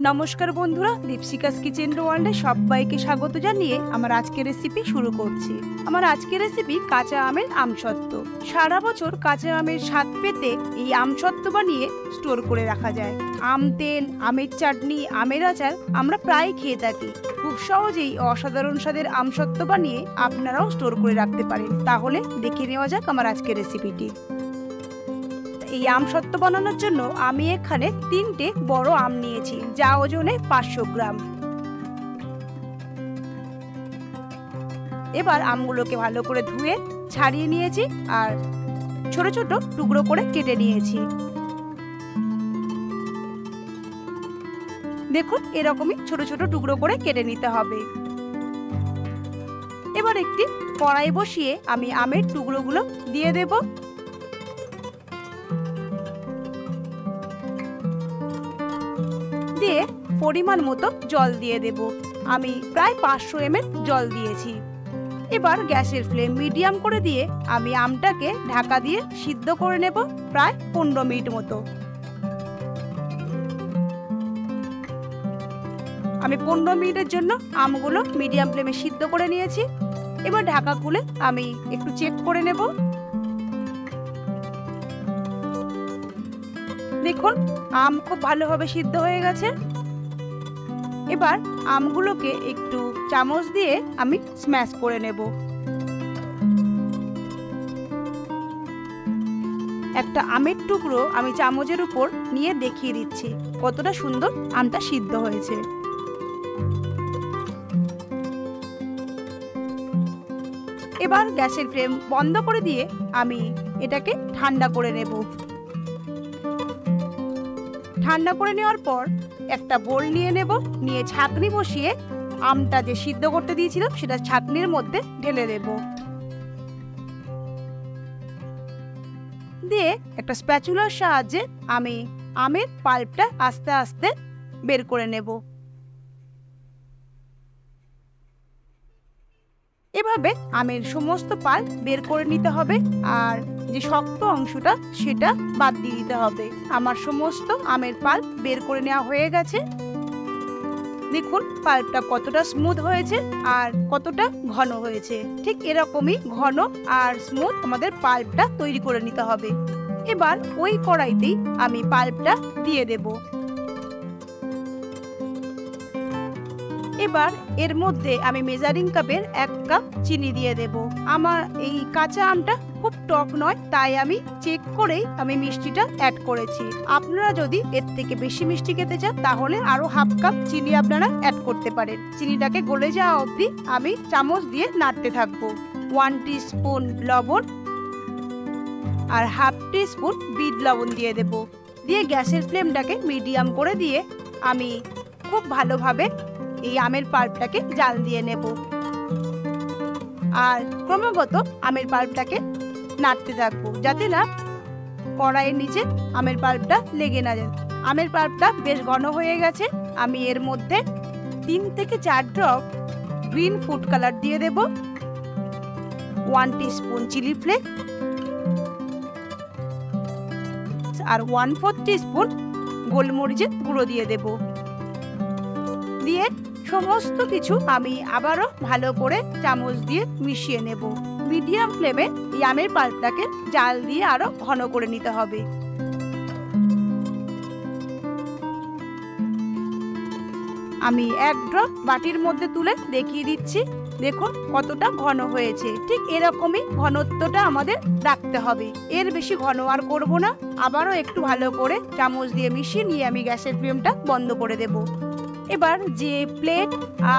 নমস্কার বন্ধুরা, দীপশিকাস কিচেন ওয়ার্ল্ডে সবাইকে স্বাগত জানিয়ে আমার আজকের রেসিপি শুরু করছি। আমার আজকের রেসিপি কাঁচা আমের আমসত্ত্ব। সারা বছর কাঁচা আমের স্বাদ পেতে এই আমসত্ত্ব বানিয়ে স্টোর করে রাখা যায়। আম তেল, আমের চাটনি, আমের আচার আমরা প্রায় খেয়ে থাকি। খুব সহজেই অসাধারণ স্বাদের আমসত্ত্ব বানিয়ে আপনারাও স্টোর করে রাখতে পারেন। তাহলে দেখে নেওয়া যাক আমার আজকের রেসিপিটি। এই আমসত্ত্ব বানানোর জন্য আমি এখানে 3টে বড় আম নিয়েছি, যা ওজনে 500 গ্রাম। এবার আমগুলোকে ভালো করে ধুয়ে ছাড়িয়ে নিয়েছি আর ছোট ছোট টুকরো করে কেটে নিয়েছি। দেখুন, এরকমই ছোট ছোট টুকরো করে কেটে নিতে হবে। এবার একটি কড়াই বসিয়ে আমি আমের টুকরোগুলো দিয়ে দেব। দিয়ে পরিমাণ মতো জল দিয়ে দেব। আমি প্রায় 500 ml জল দিয়েছি। এবার গ্যাসের ফ্লেম মিডিয়াম করে দিয়ে আমি আমটাকে ঢাকা দিয়ে সিদ্ধ করে নেব প্রায় 15 মিনিট মতো। আমি 15 মিনিটের জন্য আমগুলো মিডিয়াম ফ্লেমে সিদ্ধ করে নিয়েছি। এবার ঢাকা খুলে আমি একটু চেক করে নেব। দেখুন, আম খুব ভালোভাবে সিদ্ধ হয়ে গেছে। এবার আমগুলোকে একটু চামচ দিয়ে আমি স্ম্যাশ করে নেব। একটা আমের টুকরো আমি চামচের উপর নিয়ে দেখিয়ে দিচ্ছি কতটা সুন্দর আমটা সিদ্ধ হয়েছে। এবার গ্যাসের ফ্লেম বন্ধ করে দিয়ে আমি এটাকে ঠান্ডা করে নেব। ঠান্ডা করে নেওয়ার পর একটা বোল নিয়ে নেব। নিয়ে ছাঁকনি বসিয়ে আমটা যে সিদ্ধ করতে দিয়েছিলাম সেটা ছাঁকনির মধ্যে ঢেলে দেব। দিয়ে একটা স্প্যাচুলার সাহায্যে আমি আমের পাল্পটা আস্তে আস্তে বের করে নেব। এভাবে আমের সমস্ত পাল্প বের করে নিতে হবে আর যে শক্ত অংশটা সেটা বাদ দিয়ে দিতে হবে। আমার সমস্ত আমের পাল্প বের করে নেওয়া হয়ে গেছে। দেখুন পাল্পটা কতটা স্মুথ হয়েছে আর কতটা ঘন হয়েছে। ঠিক এরকমই ঘন আর স্মুথ আমাদের পাল্পটা তৈরি করে নিতে হবে। এবার ওই কড়াইতেই আমি পাল্পটা দিয়ে দেব। এবার এর মধ্যে আমি মেজারিং কাপের 1 কাপ চিনি দিয়ে দেব। আমার এই কাঁচা আমটা খুব টক নয়, তাই আমি চেক করেই আমি মিষ্টিটা অ্যাড করেছি। আপনারা যদি এর থেকে বেশি মিষ্টি খেতে চান তাহলে আরো 1/2 কাপ চিনি আপনারা অ্যাড করতে পারেন। চিনিটাকে গলে যাওয়া অবধি আমি চামচ দিয়ে নাড়তে থাকবো। 1 টিস্পুন লবণ আর 1/2 টিস্পুন বিট লবণ দিয়ে দেব। দিয়ে গ্যাসের ফ্লেমটাকে মিডিয়াম করে দিয়ে আমি খুব ভালোভাবে এই আমের পাল্পটাকে জাল দিয়ে নেব আর ক্রমাগত আমের পাল্পটাকে নাড়তে থাকবো যাতে না কড়াইয়ের নিচে আমের পাল্পটা লেগে না যায়। আমের পাল্পটা বেশ ঘন হয়ে গেছে। আমি এর মধ্যে 3 থেকে 4 ড্রপ গ্রিন ফুড কালার দিয়ে দেব, 1 টিস্পুন চিলি ফ্লেক্স আর 1/4 টিস্পুন গোলমরিচের গুঁড়ো দিয়ে দেব। দিয়ে সমস্ত কিছু আমি আবারও ভালো করে চামচ দিয়ে মিশিয়ে নেব। মিডিয়াম ফ্লেমে এই আমের পাল্পটাকে জাল দিয়ে আরো ঘন করে নিতে হবে। আমি 1 ড্রপ বাটির মধ্যে তুলে দেখিয়ে দিচ্ছি। দেখুন কতটা ঘন হয়েছে। ঠিক এরকমই ঘনত্বটা আমাদের রাখতে হবে, এর বেশি ঘন আর করব না। আবারও একটু ভালো করে চামচ দিয়ে মিশিয়ে নিয়ে আমি গ্যাসের ফ্লেমটা বন্ধ করে দেব। এবার যে প্লেট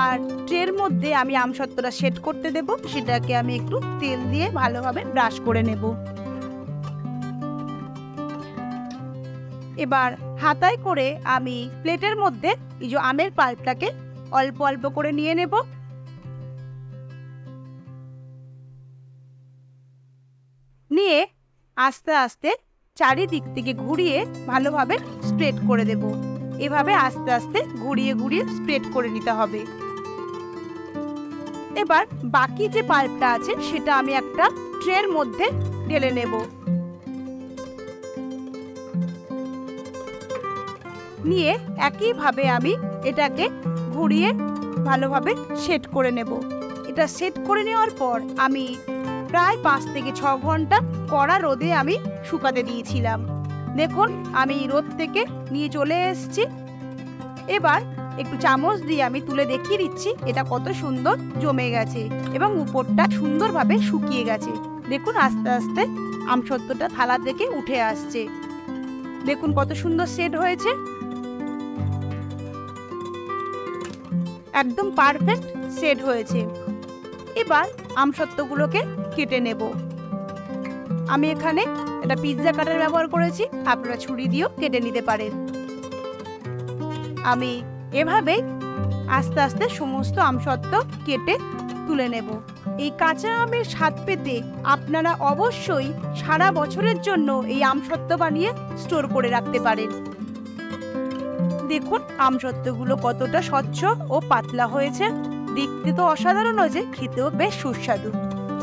আর ট্রের মধ্যে আমি আমসত্ত্বটা সেট করতে দেব সেটাকে আমি একটু তেল দিয়ে ভালোভাবে ব্রাশ করে নেব। এবার হাতায় করে আমি প্লেটের মধ্যে এই যে আমের পাল্পটাকে অল্প অল্প করে নিয়ে নেব। নিয়ে আস্তে আস্তে চারিদিক থেকে ঘুরিয়ে ভালোভাবে স্প্রেড করে দেব। এভাবে আস্তে আস্তে ঘুরিয়ে ঘুরিয়ে স্প্রেড করে নিতে হবে। এবার বাকি যে পাল্পটা আছে সেটা আমি একটা ট্রের মধ্যে ঢেলে নেব। নিয়ে একইভাবে আমি এটাকে ঘুরিয়ে ভালোভাবে সেট করে নেব। এটা সেট করে নেওয়ার পর আমি প্রায় 5 থেকে 6 ঘন্টা কড়া রোদে আমি শুকাতে দিয়েছিলাম। দেখুন আমি রোদ থেকে নিয়ে চলে এসেছি। এবার একটু চামচ দিয়ে আমি তুলে দেখিয়ে দিচ্ছি এটা কত সুন্দর জমে গেছে এবং উপরটা সুন্দরভাবে শুকিয়ে গেছে। দেখুন আস্তে আস্তে আমসত্ত্বটা থালা থেকে উঠে আসছে। দেখুন কত সুন্দর সেট হয়েছে, একদম পারফেক্ট সেট হয়েছে। এবার আমসত্ত্বগুলোকে কেটে নেব। আমি এখানে একটা পিৎজা কাটার ব্যবহার করেছি, আপনারা ছুরি দিয়েও কেটে নিতে পারেন। আমি এভাবে আস্তে আস্তে সমস্ত আমসত্ত্ব কেটে তুলে নেব। এই কাঁচা আমের স্বাদ পেতে আপনারা অবশ্যই সারা বছরের জন্য এই আমসত্ত্ব বানিয়ে স্টোর করে রাখতে পারেন। দেখুন আমসত্ত্বগুলো কতটা স্বচ্ছ ও পাতলা হয়েছে, দেখতে তো অসাধারণ হয়েছে, খেতেও বেশ সুস্বাদু।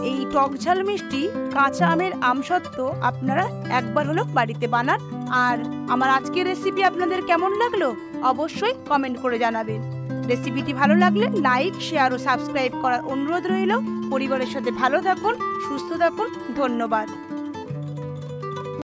এই টকঝাল মিষ্টি কাঁচা আমের আমসত্ত্ব আপনারা একবার হলেও বাড়িতে বানান। আর আমার আজকের রেসিপি আপনাদের কেমন লাগলো অবশ্যই কমেন্ট করে জানাবেন। রেসিপিটি ভালো লাগলে লাইক, শেয়ার ও সাবস্ক্রাইব করার অনুরোধ রইল। পরিবারের সাথে ভালো থাকুন, সুস্থ থাকুন। ধন্যবাদ।